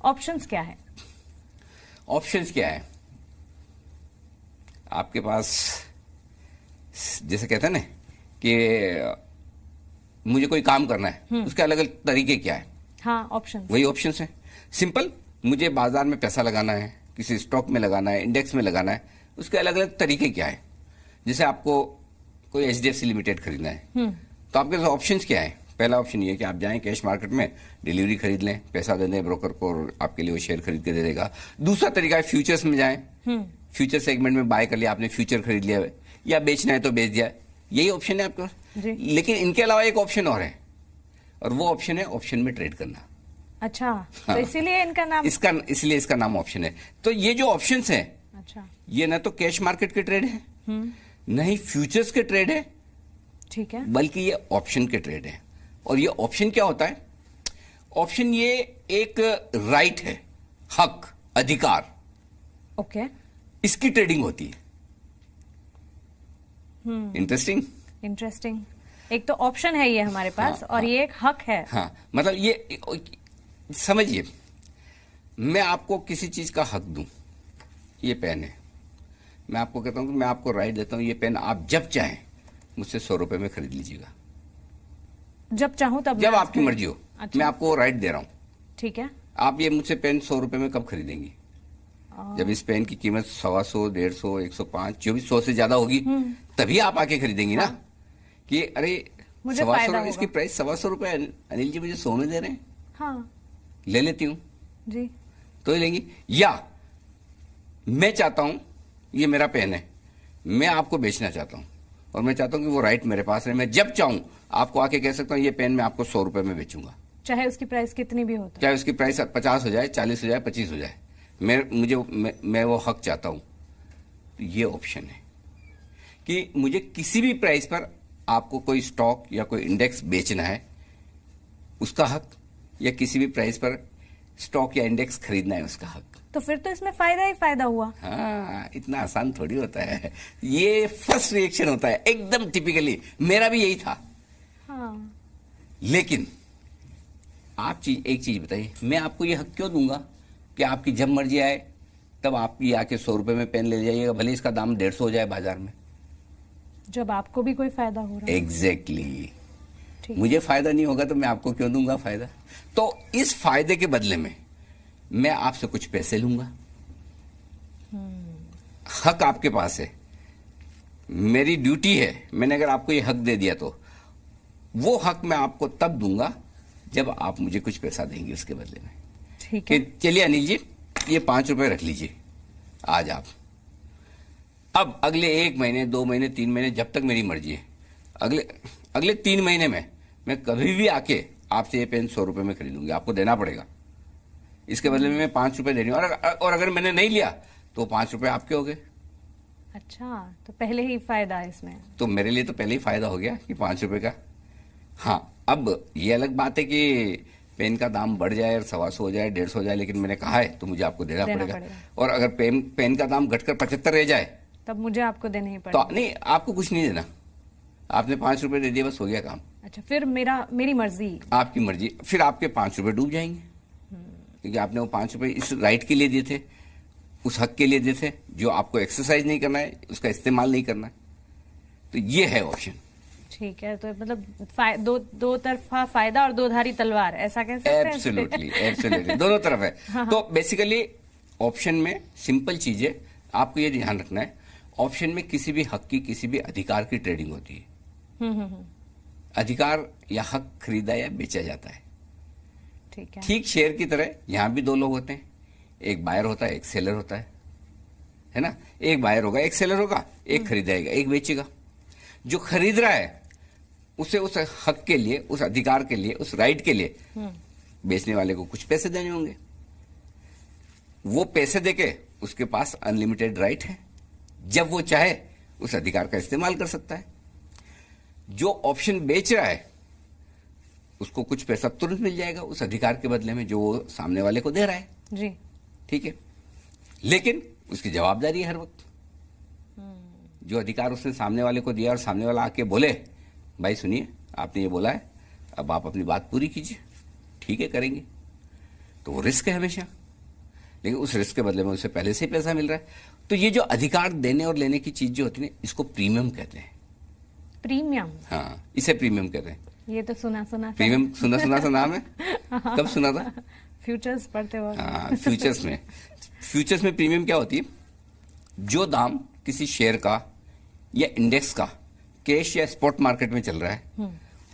Options क्या है? Options क्या है आपके पास? जैसे कहते हैं ना कि मुझे कोई काम करना है, उसके अलग अलग तरीके क्या है? हाँ, ऑप्शन वही ऑप्शंस है। सिंपल, मुझे बाजार में पैसा लगाना है, किसी स्टॉक में लगाना है, इंडेक्स में लगाना है, उसके अलग अलग तरीके क्या है? जैसे आपको कोई एचडीएफसी लिमिटेड खरीदना है, तो आपके पास ऑप्शंस क्या है? पहला ऑप्शन ये है कि आप जाएं कैश मार्केट में, डिलीवरी खरीद लें, पैसा दे दें ब्रोकर को और आपके लिए वो शेयर खरीद के दे देगा। दूसरा तरीका है फ्यूचर्स में जाएं, फ्यूचर सेगमेंट में बाय कर लिया आपने, फ्यूचर खरीद लिया, या बेचना है तो बेच दिया। यही ऑप्शन है आपके पास। लेकिन इनके अलावा एक ऑप्शन और है, और वो ऑप्शन है ऑप्शन में ट्रेड करना। अच्छा, तो इसीलिए इनका नाम, इसलिए इसका नाम ऑप्शन है। तो ये जो ऑप्शंस हैं, अच्छा, ये ना तो कैश मार्केट के ट्रेड है, न ही फ्यूचर्स के ट्रेड है, ठीक है, बल्कि ये ऑप्शन के ट्रेड है। और ये ऑप्शन क्या होता है? ऑप्शन ये एक राइट है, हक, अधिकार, ओके, इसकी ट्रेडिंग होती है। इंटरेस्टिंग। एक तो ऑप्शन है ये हमारे पास, और ये एक हक है। हाँ, मतलब ये समझिए, मैं आपको किसी चीज का हक दूं, ये पेन है, मैं आपको कहता हूं कि मैं आपको राइट देता हूं, ये पेन आप जब चाहें मुझसे 100 रुपए में खरीद लीजिएगा, जब चाहूं तब, जब आपकी मर्जी हो। अच्छा। मैं आपको राइट दे रहा हूं, ठीक है। आप ये मुझसे पेन 100 रुपए में कब खरीदेंगी? जब इस पेन की कीमत 125, 150, 105, जो भी 100 से ज्यादा होगी, तभी आप आके खरीदेंगी ना। कि अरे 125, इसकी प्राइस 125 रुपए, अनिल जी मुझे 100 में दे रहे हैं, हाँ, ले लेती हूँ जी, तो ही लेंगी। या मैं चाहता हूं, ये मेरा पेन है, मैं आपको बेचना चाहता हूं, और मैं चाहता हूं कि वो राइट मेरे पास है, मैं जब चाहूं आपको आके कह सकता हूं ये पेन मैं आपको 100 रुपए में बेचूंगा, चाहे उसकी प्राइस कितनी भी हो, चाहे उसकी प्राइस 50 हो जाए, 40 हो जाए, 25 हो जाए, मैं वो हक चाहता हूं। तो ये ऑप्शन है कि मुझे किसी भी प्राइस पर आपको कोई स्टॉक या कोई इंडेक्स बेचना है, उसका हक, या किसी भी प्राइस पर स्टॉक या इंडेक्स खरीदना है, उसका हक। तो फिर तो इसमें फायदा ही फायदा हुआ। हाँ, इतना आसान थोड़ी होता है। ये फर्स्ट रिएक्शन होता है, एकदम टिपिकली मेरा भी यही था। हाँ। लेकिन आप एक चीज बताइए, मैं आपको ये हक क्यों दूंगा कि आपकी जब मर्जी आए तब आप ये आके 100 रुपए में पेन ले जाइएगा, भले इसका दाम 150 हो जाए बाजार में, जब आपको भी कोई फायदा हो रहा है। एग्जैक्टली। मुझे फायदा नहीं होगा तो मैं आपको क्यों दूंगा फायदा? तो इस फायदे के बदले में मैं आपसे कुछ पैसे लूंगा। हक आपके पास है, मेरी ड्यूटी है, मैंने अगर आपको ये हक दे दिया तो वो हक मैं आपको तब दूंगा जब आप मुझे कुछ पैसा देंगे उसके बदले में। ठीक है। चलिए अनिल जी, ये 5 रुपए रख लीजिए आज आप। अब अगले 1 महीने, 2 महीने, 3 महीने, जब तक मेरी मर्जी है, अगले 3 महीने में मैं कभी भी आके आपसे ये पेन 100 रुपए में खरीदूंगी, आपको देना पड़ेगा। इसके बदले में मैं 5 रुपए दे रही हूँ, और अगर मैंने नहीं लिया तो 5 रुपए आपके हो गए। अच्छा, तो पहले ही फायदा है इसमें। तो मेरे लिए तो पहले ही फायदा हो गया कि 5 रुपए का। हाँ, अब ये अलग बात है कि पेन का दाम बढ़ जाए और 125 हो जाए, 150 हो जाए, लेकिन मैंने कहा है तो मुझे आपको देना पड़ेगा। और अगर पेन का दाम घटकर 75 रह जाए तब मुझे आपको देने ही पड़ेगा। तो नहीं, आपको कुछ नहीं देना, आपने 5 रुपए दे दिए, बस हो गया काम। अच्छा, फिर मेरी मर्जी, आपकी मर्जी। फिर आपके 5 रुपए डूब जाएंगे, क्योंकि आपने वो 5 रुपए इस राइट के लिए दिए थे, उस हक के लिए दिए थे जो आपको एक्सरसाइज नहीं करना है, उसका इस्तेमाल नहीं करना है। तो ये है ऑप्शन। ठीक है, तो मतलब दो तरफा फायदा और दो धारी तलवार, ऐसा कह सकते हैं? एब्सोल्युटली दोनों तरफ है। हाँ। तो बेसिकली ऑप्शन में सिंपल चीज है, आपको ये ध्यान रखना है, ऑप्शन में किसी भी हक की, किसी भी अधिकार की ट्रेडिंग होती है। अधिकार या हक खरीदा या बेचा जाता है। ठीक है। ठीक शेयर की तरह यहां भी 2 लोग होते हैं, एक बायर होता है, एक सेलर होता है ना। एक बायर होगा, एक सेलर होगा, एक खरीदेगा, एक बेचेगा। जो खरीद रहा है उसे उस हक के लिए, उस अधिकार के लिए, उस राइट के लिए बेचने वाले को कुछ पैसे देने होंगे। वो पैसे देके उसके पास अनलिमिटेड राइट है, जब वो चाहे उस अधिकार का इस्तेमाल कर सकता है। जो ऑप्शन बेच रहा है उसको कुछ पैसा तुरंत मिल जाएगा उस अधिकार के बदले में जो वो सामने वाले को दे रहा है जी। ठीक है, लेकिन उसकी जवाबदारी है हर वक्त। जो अधिकार उसने सामने वाले को दिया और सामने वाला आके बोले भाई सुनिए आपने ये बोला है, अब आप अपनी बात पूरी कीजिए, ठीक है करेंगे। तो वो रिस्क है हमेशा, लेकिन उस रिस्क के बदले में उसे पहले से ही पैसा मिल रहा है। तो ये जो अधिकार देने और लेने की चीज जो होती है इसको प्रीमियम कहते हैं। प्रीमियम? हाँ, इसे प्रीमियम कहते हैं। ये तो सुना प्रीमियम सुना सा नाम है। कब सुना था? फ्यूचर्स पढ़ते वक्त। हाँ, फ्यूचर्स में प्रीमियम क्या होती है? जो दाम किसी शेयर का या इंडेक्स का कैश या स्पॉट मार्केट में चल रहा है,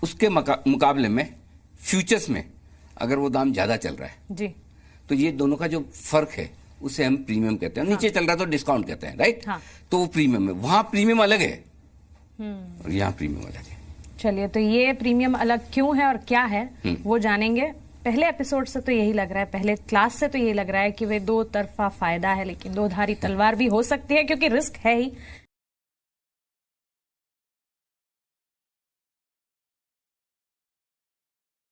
उसके मुकाबले में फ्यूचर्स में अगर वो दाम ज्यादा चल रहा है जी, तो ये दोनों का जो फर्क है उसे हम प्रीमियम कहते हैं। नीचे चल रहा तो डिस्काउंट कहते हैं, राइट? हाँ। तो वो प्रीमियम है, वहां प्रीमियम अलग है और यहाँ प्रीमियम अलग है। चलिए, तो ये प्रीमियम अलग क्यों है और क्या है वो जानेंगे। पहले एपिसोड से तो यही लग रहा है, पहले क्लास से तो यही लग रहा है कि वे दो तरफा फायदा है, लेकिन दो धारी तलवार भी हो सकती है, क्योंकि रिस्क है ही।